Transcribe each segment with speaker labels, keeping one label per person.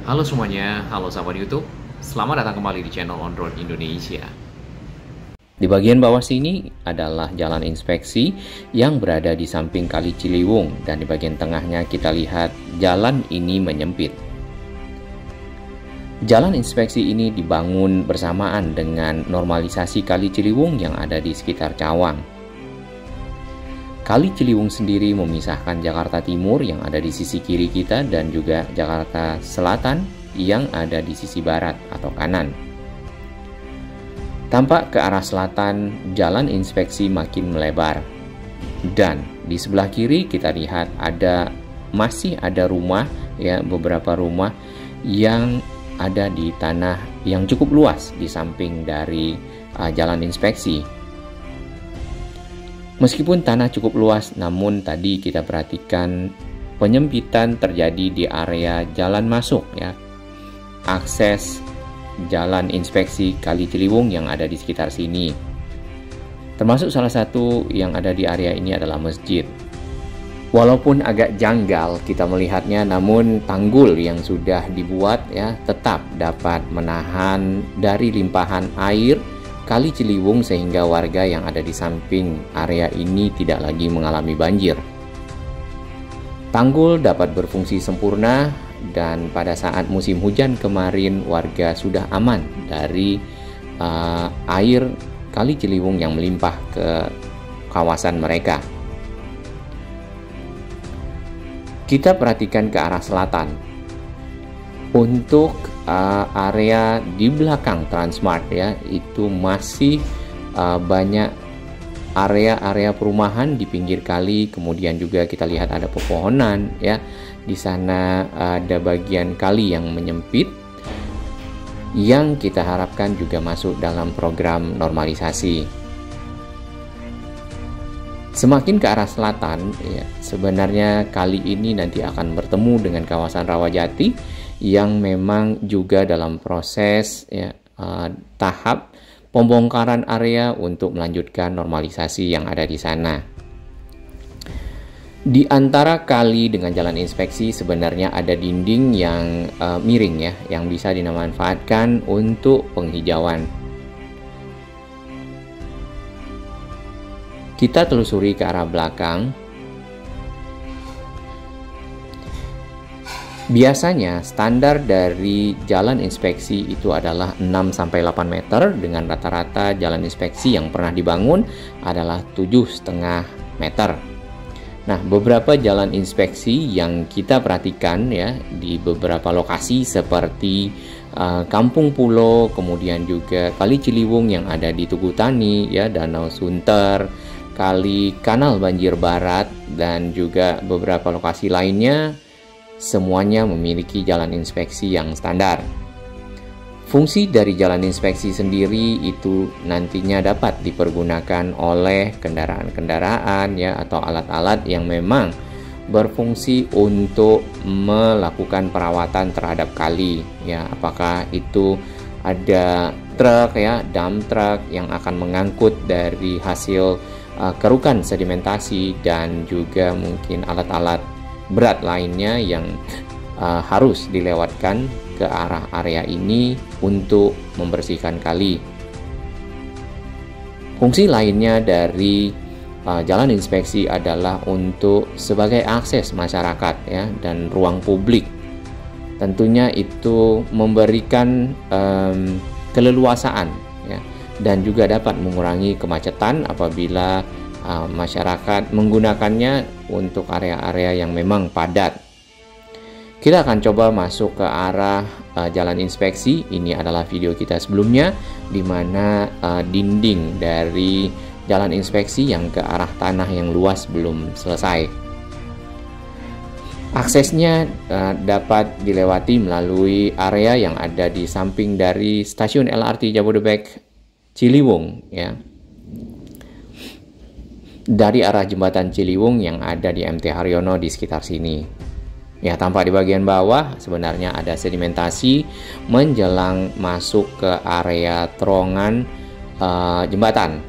Speaker 1: Halo semuanya, halo sahabat YouTube. Selamat datang kembali di channel On Road Indonesia.
Speaker 2: Di bagian bawah sini adalah jalan inspeksi yang berada di samping Kali Ciliwung, dan di bagian tengahnya kita lihat jalan ini menyempit. Jalan inspeksi ini dibangun bersamaan dengan normalisasi Kali Ciliwung yang ada di sekitar Cawang. Kali Ciliwung sendiri memisahkan Jakarta Timur yang ada di sisi kiri kita dan juga Jakarta Selatan yang ada di sisi barat atau kanan. Tampak ke arah selatan, jalan inspeksi makin melebar. Dan di sebelah kiri kita lihat masih ada rumah, beberapa rumah yang ada di tanah yang cukup luas di samping dari jalan inspeksi. Meskipun tanah cukup luas, namun tadi kita perhatikan penyempitan terjadi di area jalan masuk, akses jalan inspeksi Kali Ciliwung yang ada di sekitar sini. Termasuk salah satu yang ada di area ini adalah masjid. Walaupun agak janggal kita melihatnya, namun tanggul yang sudah dibuat tetap dapat menahan dari limpahan air Kali Ciliwung sehingga warga yang ada di samping area ini tidak lagi mengalami banjir. Tanggul dapat berfungsi sempurna dan pada saat musim hujan kemarin warga sudah aman dari air Kali Ciliwung yang melimpah ke kawasan mereka. Kita perhatikan ke arah selatan. Untuk area di belakang Transmart itu masih banyak area-area perumahan di pinggir kali, kemudian juga kita lihat ada pepohonan di sana, ada bagian kali yang menyempit yang kita harapkan juga masuk dalam program normalisasi. Semakin ke arah selatan, sebenarnya kali ini nanti akan bertemu dengan kawasan Rawajati yang memang juga dalam proses tahap pembongkaran area untuk melanjutkan normalisasi yang ada di sana. Di antara kali dengan jalan inspeksi sebenarnya ada dinding yang miring yang bisa dimanfaatkan untuk penghijauan. Kita telusuri ke arah belakang. Biasanya standar dari jalan inspeksi itu adalah 6-8 meter dengan rata-rata jalan inspeksi yang pernah dibangun adalah 7,5 meter. Nah, beberapa jalan inspeksi yang kita perhatikan di beberapa lokasi seperti Kampung Pulo, kemudian juga Kali Ciliwung yang ada di Tugu Tani, Danau Sunter, Kanal Banjir Barat, dan juga beberapa lokasi lainnya, semuanya memiliki jalan inspeksi yang standar. Fungsi dari jalan inspeksi sendiri itu nantinya dapat dipergunakan oleh kendaraan-kendaraan atau alat-alat yang memang berfungsi untuk melakukan perawatan terhadap kali, apakah itu ada truk dump truck yang akan mengangkut dari hasil kerukan sedimentasi, dan juga mungkin alat-alat berat lainnya yang harus dilewatkan ke arah area ini untuk membersihkan kali. Fungsi lainnya dari jalan inspeksi adalah untuk sebagai akses masyarakat dan ruang publik. Tentunya itu memberikan keleluasaan dan juga dapat mengurangi kemacetan apabila masyarakat menggunakannya untuk area-area yang memang padat. Kita akan coba masuk ke arah jalan inspeksi. Ini adalah video kita sebelumnya di mana dinding dari jalan inspeksi yang ke arah tanah yang luas belum selesai. Aksesnya dapat dilewati melalui area yang ada di samping dari stasiun LRT Jabodebek Ciliwung dari arah jembatan Ciliwung yang ada di MT Haryono di sekitar sini. Tampak di bagian bawah sebenarnya ada sedimentasi menjelang masuk ke area terowongan jembatan.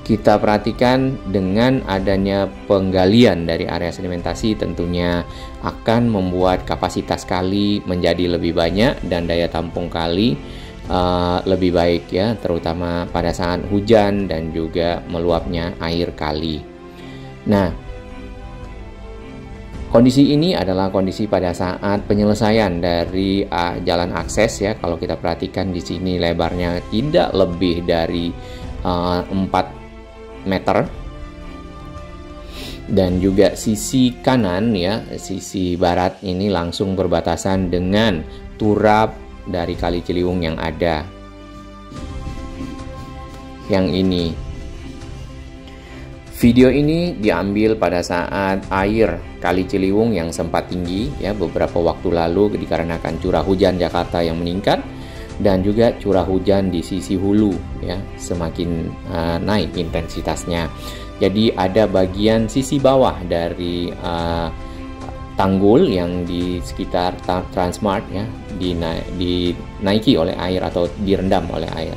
Speaker 2: kita perhatikan dengan adanya penggalian dari area sedimentasi tentunya akan membuat kapasitas kali menjadi lebih banyak dan daya tampung kali lebih baik ya, terutama pada saat hujan dan juga meluapnya air kali. Nah, kondisi ini adalah kondisi pada saat penyelesaian dari jalan akses ya. Kalau kita perhatikan di sini lebarnya tidak lebih dari 4 meter, dan juga sisi kanan ya, sisi barat ini langsung berbatasan dengan turap dari Kali Ciliwung yang ada. Yang ini, video ini diambil pada saat air Kali Ciliwung yang sempat tinggi ya beberapa waktu lalu dikarenakan curah hujan Jakarta yang meningkat, dan juga curah hujan di sisi hulu ya semakin naik intensitasnya. Jadi ada bagian sisi bawah dari tanggul yang di sekitar Transmart ya dinaiki oleh air atau direndam oleh air.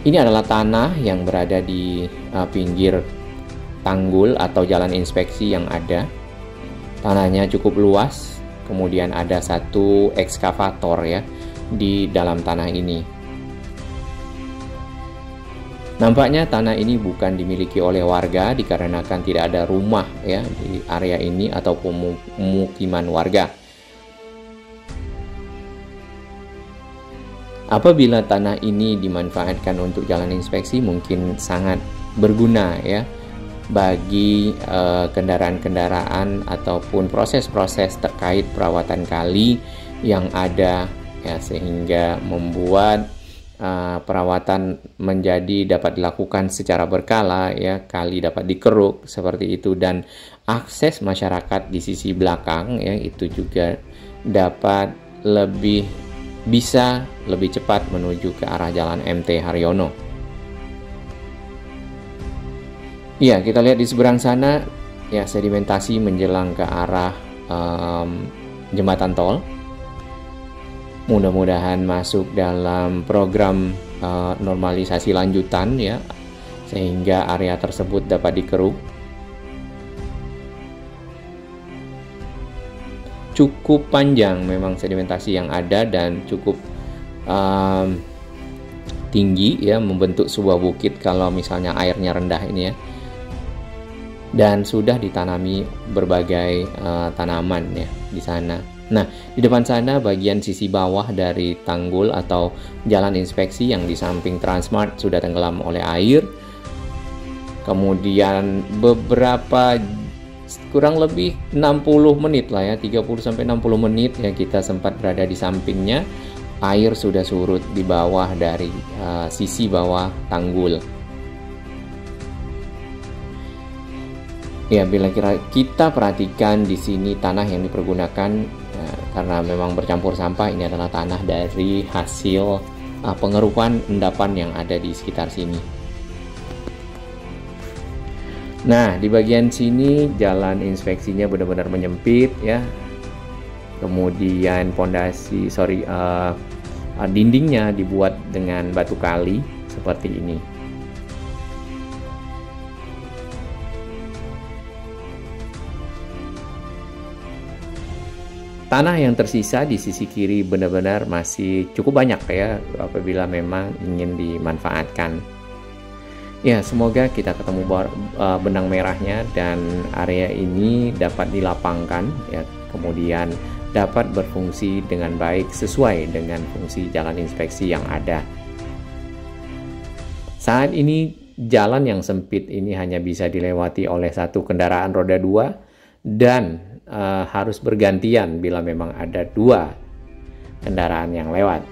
Speaker 2: Ini adalah tanah yang berada di pinggir tanggul atau jalan inspeksi yang ada. Tanahnya cukup luas, kemudian ada satu ekskavator ya di dalam tanah ini. Nampaknya tanah ini bukan dimiliki oleh warga dikarenakan tidak ada rumah ya di area ini atau pemukiman warga. Apabila tanah ini dimanfaatkan untuk jalan inspeksi, mungkin sangat berguna ya bagi kendaraan-kendaraan ataupun proses-proses terkait perawatan kali yang ada ya, sehingga membuat perawatan menjadi dapat dilakukan secara berkala ya, kali dapat dikeruk seperti itu, dan akses masyarakat di sisi belakang ya itu juga dapat bisa lebih cepat menuju ke arah Jalan MT Haryono. Ya, kita lihat di seberang sana ya, sedimentasi menjelang ke arah jembatan tol. Mudah-mudahan masuk dalam program normalisasi lanjutan ya, sehingga area tersebut dapat dikeruk. Cukup panjang memang sedimentasi yang ada dan cukup tinggi ya, membentuk sebuah bukit kalau misalnya airnya rendah ini ya, dan sudah ditanami berbagai tanaman ya di sana. Nah, di depan sana bagian sisi bawah dari tanggul atau jalan inspeksi yang di samping Transmart sudah tenggelam oleh air. Kemudian beberapa kurang lebih 60 menit lah ya, 30 sampai 60 menit ya kita sempat berada di sampingnya. Air sudah surut di bawah dari sisi bawah tanggul. Ya, bila kita perhatikan di sini tanah yang dipergunakan karena memang bercampur sampah, ini adalah tanah dari hasil pengerukan endapan yang ada di sekitar sini. Nah, di bagian sini jalan inspeksinya benar-benar menyempit ya. Kemudian dindingnya dibuat dengan batu kali seperti ini. Tanah yang tersisa di sisi kiri benar-benar masih cukup banyak ya apabila memang ingin dimanfaatkan. Ya, semoga kita ketemu benang merahnya dan area ini dapat dilapangkan ya, kemudian dapat berfungsi dengan baik sesuai dengan fungsi jalan inspeksi yang ada. Saat ini jalan yang sempit ini hanya bisa dilewati oleh satu kendaraan roda 2 dan harus bergantian bila memang ada 2 kendaraan yang lewat.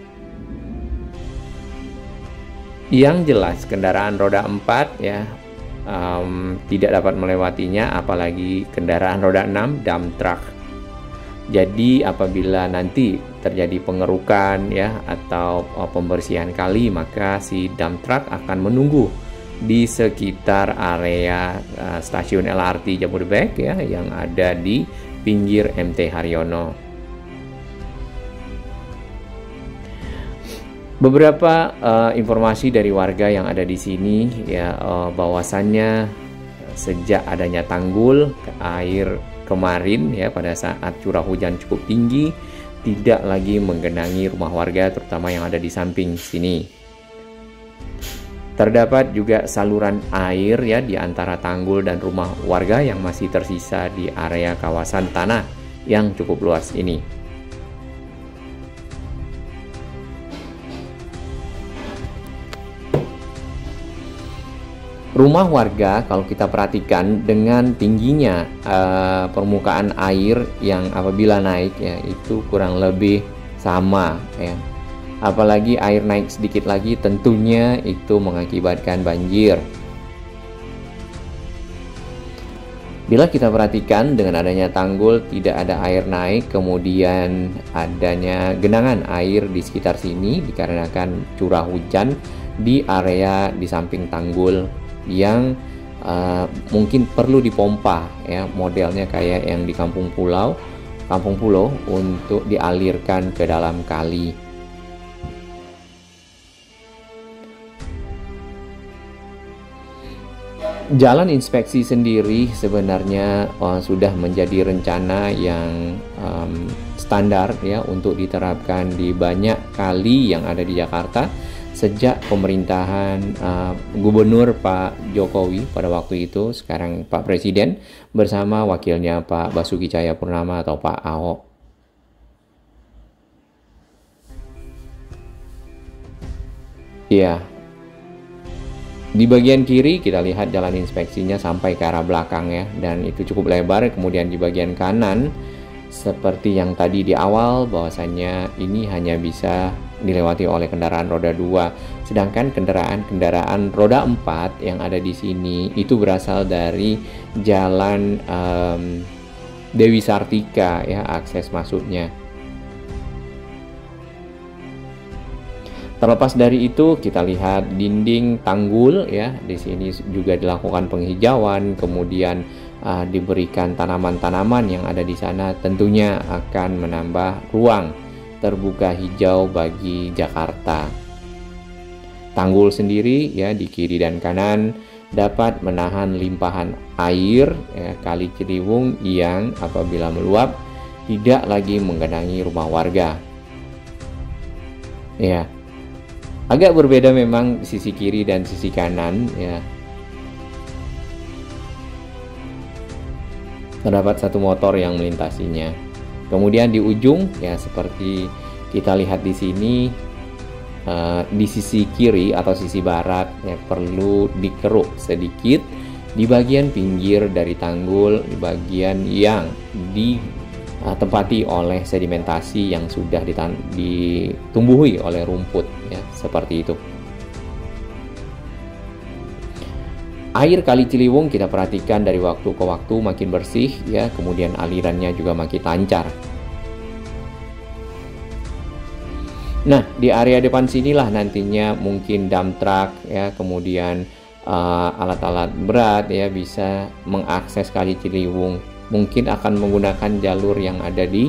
Speaker 2: Yang jelas kendaraan roda 4 ya tidak dapat melewatinya, apalagi kendaraan roda 6 dump truck. Jadi apabila nanti terjadi pengerukan ya atau pembersihan kali, maka si dump truck akan menunggu di sekitar area stasiun LRT Jabodebek ya yang ada di pinggir MT Haryono. Beberapa informasi dari warga yang ada di sini ya, bahwasannya sejak adanya tanggul air kemarin ya, pada saat curah hujan cukup tinggi tidak lagi menggenangi rumah warga, terutama yang ada di samping sini. Terdapat juga saluran air ya di antara tanggul dan rumah warga yang masih tersisa di area kawasan tanah yang cukup luas ini. Rumah warga kalau kita perhatikan dengan tingginya permukaan air yang apabila naik ya itu kurang lebih sama ya. Apalagi air naik sedikit lagi tentunya itu mengakibatkan banjir. Bila kita perhatikan dengan adanya tanggul tidak ada air naik, kemudian adanya genangan air di sekitar sini dikarenakan curah hujan di area di samping tanggul yang mungkin perlu dipompa ya, modelnya kayak yang di kampung pulau untuk dialirkan ke dalam kali. Jalan inspeksi sendiri sebenarnya sudah menjadi rencana yang standar ya untuk diterapkan di banyak kali yang ada di Jakarta sejak pemerintahan Gubernur Pak Jokowi pada waktu itu, sekarang Pak Presiden bersama wakilnya Pak Basuki Cahayapurnama atau Pak Ahok. Ya, di bagian kiri kita lihat jalan inspeksinya sampai ke arah belakang ya, dan itu cukup lebar. Kemudian di bagian kanan seperti yang tadi di awal, bahwasannya ini hanya bisa dilewati oleh kendaraan roda 2, sedangkan kendaraan roda 4 yang ada di sini itu berasal dari jalan Dewi Sartika ya, akses masuknya. Terlepas dari itu, kita lihat dinding tanggul ya, di sini juga dilakukan penghijauan, kemudian diberikan tanaman-tanaman yang ada di sana, tentunya akan menambah ruang terbuka hijau bagi Jakarta. Tanggul sendiri ya di kiri dan kanan dapat menahan limpahan air ya, Kali Ciliwung yang apabila meluap tidak lagi menggenangi rumah warga. Ya, agak berbeda memang sisi kiri dan sisi kanan ya. Terdapat satu motor yang melintasinya. Kemudian di ujung ya seperti kita lihat di sini, di sisi kiri atau sisi barat ya, perlu dikeruk sedikit di bagian pinggir dari tanggul, di bagian yang ditempati oleh sedimentasi yang sudah ditumbuhi oleh rumput ya, seperti itu. Air Kali Ciliwung kita perhatikan dari waktu ke waktu makin bersih ya, kemudian alirannya juga makin lancar. Nah, di area depan sinilah nantinya mungkin dump truck ya, kemudian alat-alat berat ya bisa mengakses Kali Ciliwung. Mungkin akan menggunakan jalur yang ada di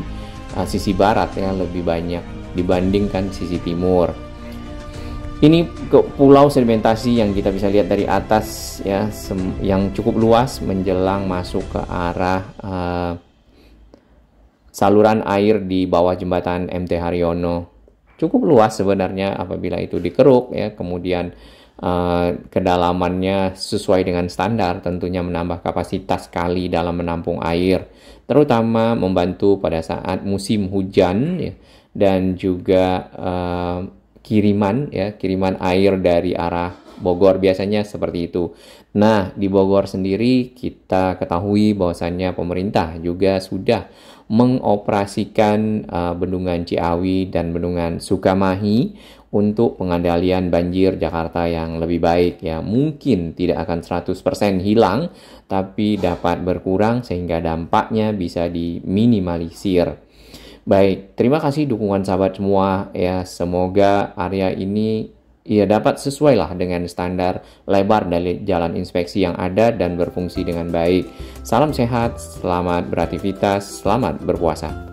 Speaker 2: sisi barat ya, lebih banyak dibandingkan sisi timur. Ini pulau sedimentasi yang kita bisa lihat dari atas ya, yang cukup luas menjelang masuk ke arah saluran air di bawah jembatan MT Haryono. Cukup luas sebenarnya apabila itu dikeruk ya, kemudian kedalamannya sesuai dengan standar, tentunya menambah kapasitas kali dalam menampung air, terutama membantu pada saat musim hujan ya, dan juga kiriman air dari arah Bogor biasanya seperti itu. Nah, di Bogor sendiri kita ketahui bahwasannya pemerintah juga sudah mengoperasikan bendungan Ciawi dan bendungan Sukamahi untuk pengendalian banjir Jakarta yang lebih baik ya. Mungkin tidak akan 100% hilang, tapi dapat berkurang sehingga dampaknya bisa diminimalisir. Baik, terima kasih dukungan sahabat semua ya. Semoga area ini ya dapat sesuai lah dengan standar lebar dari jalan inspeksi yang ada dan berfungsi dengan baik. Salam sehat, selamat beraktivitas, selamat berpuasa.